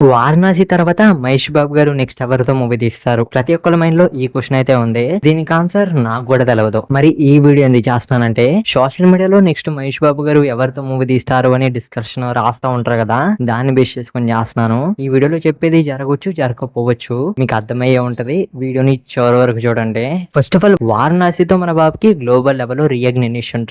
వారణాసి తర్వాత మహేష్ బాబు గారు నెక్స్ట్ ఎవరితో మూవీ తీస్తారు? ప్రతి ఒక్కరి మైండ్ లో ఈ క్వశ్చన్ అయితే ఉంది. దీనికి ఆన్సర్ నాకు కూడా తెలియదు. మరి ఈ వీడియో ఎందుకు చేస్తున్నానంటే, సోషల్ మీడియాలో నెక్స్ట్ మహేష్ బాబు గారు ఎవరితో మూవీ తీస్తారు అనే డిస్కషన్ రాస్తా ఉంటారు కదా, దాన్ని బేస్ చేసుకొని చేస్తున్నాను. ఈ వీడియోలో చెప్పేది జరగవచ్చు, జరగకపోవచ్చు, మీకు అర్థమయ్యే ఉంటది. వీడియోని చివరి వరకు చూడండి. ఫస్ట్ ఆఫ్ ఆల్, వారణాసితో మన బాబుకి గ్లోబల్ లెవెల్ లో రీఅగ్నినేషన్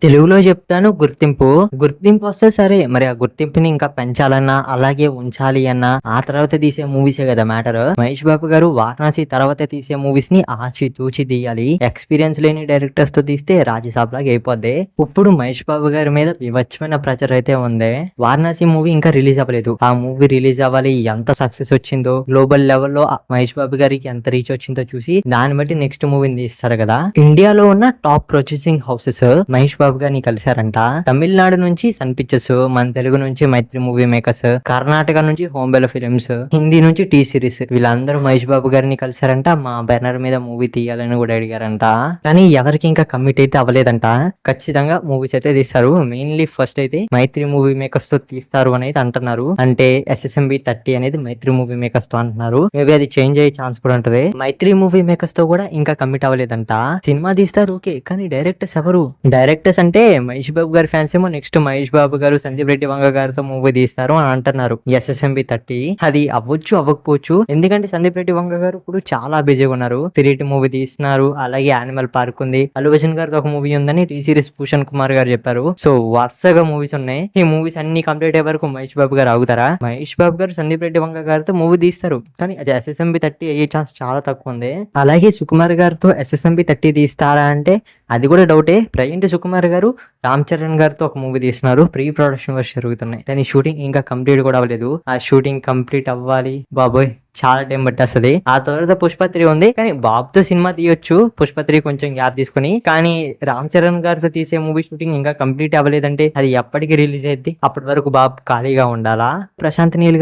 తెలుగులో చెప్తాను, గుర్తింపు వస్తే సరే, మరి ఆ గుర్తింపుని ఇంకా పెంచాలన్నా అలాగే ఉంచాలి అన్నా ఆ తర్వాత తీసే మూవీసే కదా మ్యాటర్. మహేష్ బాబు గారు వారణాసి తర్వాత తీసే మూవీస్ ని ఆచి తూచి తీయాలి. ఎక్స్పీరియన్స్ లేని డైరెక్టర్స్ తో తీస్తే రాజ్యసభ లాగా అయిపోద్ది. ఇప్పుడు మహేష్ బాబు గారి మీద వివచ్చమైన ప్రచారం అయితే ఉంది. వారణాసి మూవీ ఇంకా రిలీజ్ అవ్వలేదు. ఆ మూవీ రిలీజ్ అవ్వాలి, ఎంత సక్సెస్ వచ్చిందో, గ్లోబల్ లెవెల్లో మహేష్ బాబు గారికి ఎంత రీచ్ వచ్చిందో చూసి దాన్ని బట్టి నెక్స్ట్ మూవీని తీస్తారు కదా. ఇండియాలో ఉన్న top producing houses Mahesh Babu గారిని కలిశారంట. తమిళనాడు నుంచి సన్ పిక్చర్స్, మన తెలుగు నుంచి మైత్రి మూవీ మేకర్స్, కర్ణాటక నుంచి హోంబెల ఫిలిమ్స్, హిందీ నుంచి టీ సిరీస్, వీళ్ళందరూ మహేష్ బాబు గారిని కలిసారంట. మా బ్యానర్ మీద మూవీ తీయాలని కూడా అడిగారంట. కానీ ఎవరికి ఇంకా కమిట్ అయితే అవ్వలేదంట. ఖచ్చితంగా మూవీస్ అయితే తీస్తారు. మెయిన్లీ ఫస్ట్ అయితే మైత్రి మూవీ మేకర్స్ తో తీస్తారు అనేది అంటున్నారు. అంటే SSMB 30 అనేది మైత్రి మూవీ మేకర్స్ తో అంటున్నారు. మేబీ అది చేంజ్ అయ్యే ఛాన్స్ కూడా ఉంటది. మైత్రి మూవీ మేకర్స్ తో కూడా ఇంకా కమిట్ అవ్వలేదంట. సినిమా తీస్తారు ఓకే, కానీ డైరెక్టర్స్ ఎవరు? డైరెక్టర్స్ అంటే మహేష్ బాబు గారి ఫ్యాన్స్ ఏమో నెక్స్ట్ మహేష్ బాబు గారు, సందీప్ రెడ్డి వంగ గారితో మూవీ తీస్తారు అని అంటున్నారు. SSMB 30 అది అవ్వచ్చు, అవ్వకపోవచ్చు. ఎందుకంటే సందీప్ రెడ్డి వంగ గారు ఇప్పుడు చాలా బిజీగా ఉన్నారు. కిరీటి మూవీ తీస్తున్నారు, అలాగే యానిమల్ పార్క్ ఉంది. అల్లు అర్జున్ గారితో ఒక మూవీ ఉందని టీ సిరీస్ భూషణ్ కుమార్ గారు చెప్పారు. సో వరుసగా మూవీస్ ఉన్నాయి. ఈ మూవీస్ అన్ని కంప్లీట్ అయ్యే వరకు మహేష్ బాబు గారు ఆగుతారా? మహేష్ బాబు గారు సందీప్ రెడ్డి వంగ గారితో మూవీ తీస్తారు, కానీ అది SSMB 30 అయ్యే ఛాన్స్ చాలా తక్కువ ఉంది. అలాగే సుకుమార్ గారితో SSMB 30 తీస్తారా అంటే అది కూడా డౌటే. ప్రజెంట్ సుకుమార్ గారు రామ్ చరణ్ గారితో ఒక మూవీ తీస్తున్నారు. ప్రీ ప్రొడక్షన్ వర్క్ జరుగుతున్నాయి. దాని షూటింగ్ ఇంకా కంప్లీట్ కూడా అవ్వలేదు. ఆ షూటింగ్ కంప్లీట్ అవ్వాలి బాబోయ్, చాలా టైం పట్టేస్తుంది. ఆ తర్వాత పుష్ప 3 ఉంది, కానీ బాబుతో సినిమా తీయొచ్చు. పుష్ప 3 కొంచెం గ్యాప్ తీసుకుని, కానీ రామ్ చరణ్ గారితో తీసే మూవీ షూటింగ్ ఇంకా కంప్లీట్ అవ్వలేదంటే అది ఎప్పటికి రిలీజ్ అయ్యింది? అప్పటి వరకు బాబు ఖాళీగా ఉండాలా? ప్రశాంత్ నీల్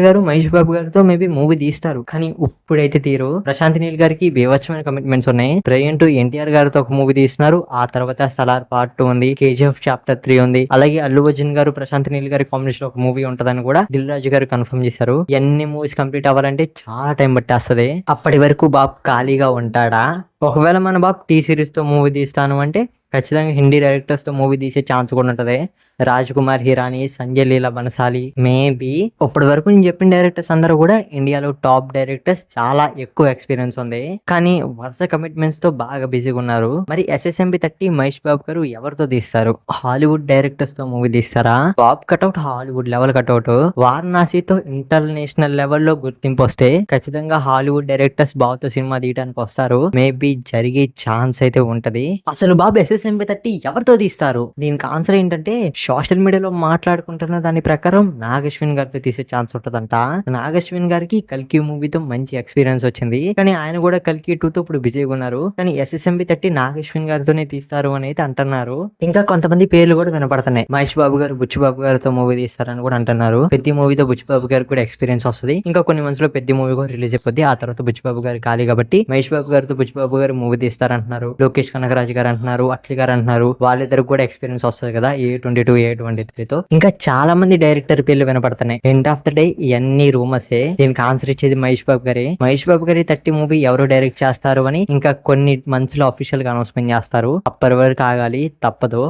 గారు మహేష్ బాబు గారితో మేబీ మూవీ తీస్తారు, కానీ ఇప్పుడైతే తీరు. ప్రశాంత్ నీల్ గారికి బీభత్సమైన కమిట్మెంట్స్ ఉన్నాయి. ప్రజెంట్ ఎన్టీఆర్ గారితో ఒక మూవీ తీస్తున్నారు. ఆ తర్వాత సలార్ పార్ట్ 2 ఉంది, KGF చాప్టర్ 3 ఉంది. అలాగే అల్లు అర్జున్ గారు, ప్రశాంత్ నీల్ గారి కాంబినేషన్ ఒక మూవీ ఉంటదని కూడా దిల్ రాజు గారు కన్ఫర్మ్ చేశారు. ఎన్ని మూవీస్ కంప్లీట్ అవ్వాలంటే చాలా టైం పట్టేస్తుంది. అప్పటి వరకు బాబు ఖాళీగా ఉంటాడా? ఒకవేళ మన బాబు టీ సిరీస్ తో మూవీ తీస్తాను అంటే ఖచ్చితంగా హిందీ డైరెక్టర్స్ తో మూవీ తీసే ఛాన్స్ కూడా ఉంటది. రాజ్ కుమార్ హిరానీ, సంజయ్ లీలా బన్సాలి, మేబీ. ఇప్పటి వరకు నేను చెప్పిన డైరెక్టర్స్ అందరూ కూడా ఇండియాలో టాప్ డైరెక్టర్స్, చాలా ఎక్కువ ఎక్స్పీరియన్స్ ఉంది, కానీ వరుస కమిట్మెంట్స్ తో బాగా బిజీగా ఉన్నారు. మరి SSMB 30 మహేష్ బాబు గారు ఎవరితో తీస్తారు? హాలీవుడ్ డైరెక్టర్స్ తో మూవీ తీస్తారా? బాబ్ కట్అవుట్ హాలీవుడ్ లెవెల్ కట్అవుట్. వారణాసితో ఇంటర్నేషనల్ లెవెల్లో గుర్తింపు వస్తే ఖచ్చితంగా హాలీవుడ్ డైరెక్టర్స్ బాబుతో సినిమా తీయడానికి వస్తారు. మేబీ జరిగే ఛాన్స్ అయితే ఉంటది. అసలు బాబు SSMB 30 ఎవరితో తీస్తారు? దీనికి ఆన్సర్ ఏంటంటే, సోషల్ మీడియాలో మాట్లాడుకుంటున్న దాని ప్రకారం నాగశ్విన్ గారితో తీసే ఛాన్స్ ఉంటదంట. నాగశ్విన్ గారికి కల్కి మూవీతో మంచి ఎక్స్పీరియన్స్ వచ్చింది, కానీ ఆయన కూడా కల్కి 2 తో ఇప్పుడు బిజీగా ఉన్నారు. కానీ SSMB 30 నాగశ్విన్ గారితోనే తీస్తారు అని అయితే అంటున్నారు. ఇంకా కొంతమంది పేర్లు కూడా వినపడుతున్నాయి. మహేష్ బాబు గారు బుచ్చిబాబు గారితో మూవీ తీస్తారని కూడా అంటున్నారు. పెద్ద మూవీతో బుచ్చిబాబు గారికి కూడా ఎక్స్పీరియన్స్ వస్తుంది. ఇంకా కొన్ని మంత్స్ లో పెద్ద మూవీ కూడా రిలీజ్ అయిపోద్ది. ఆ తర్వాత బుచ్చిబాబు గారు ఖాళీ కాబట్టి మహేష్ బాబు గారితో బుచ్చిబాబు గారు మూవీ తీస్తారంటున్నారు. లోకేష్ కనకరాజు గారు అంటున్నారు, అట్లీ గారు అంటున్నారు. వాళ్ళిద్దరికి కూడా ఎక్స్పీరియన్స్ వస్తుంది కదా A22 A23 తో. ఇంకా చాలా మంది డైరెక్టర్ పేర్లు వినపడుతున్నాయి. ఎండ్ ఆఫ్ ద డే ఇవన్నీ రూమర్సే. దీనికి ఆన్సర్ ఇచ్చేది మహేష్ బాబు గారి 30 మూవీ ఎవరు డైరెక్ట్ చేస్తారు అని ఇంకా కొన్ని మంత్స్ లో అఫీషియల్ గా అనౌన్స్మెంట్ చేస్తారు. అప్పటి వరకు ఆగాలి, తప్పదు.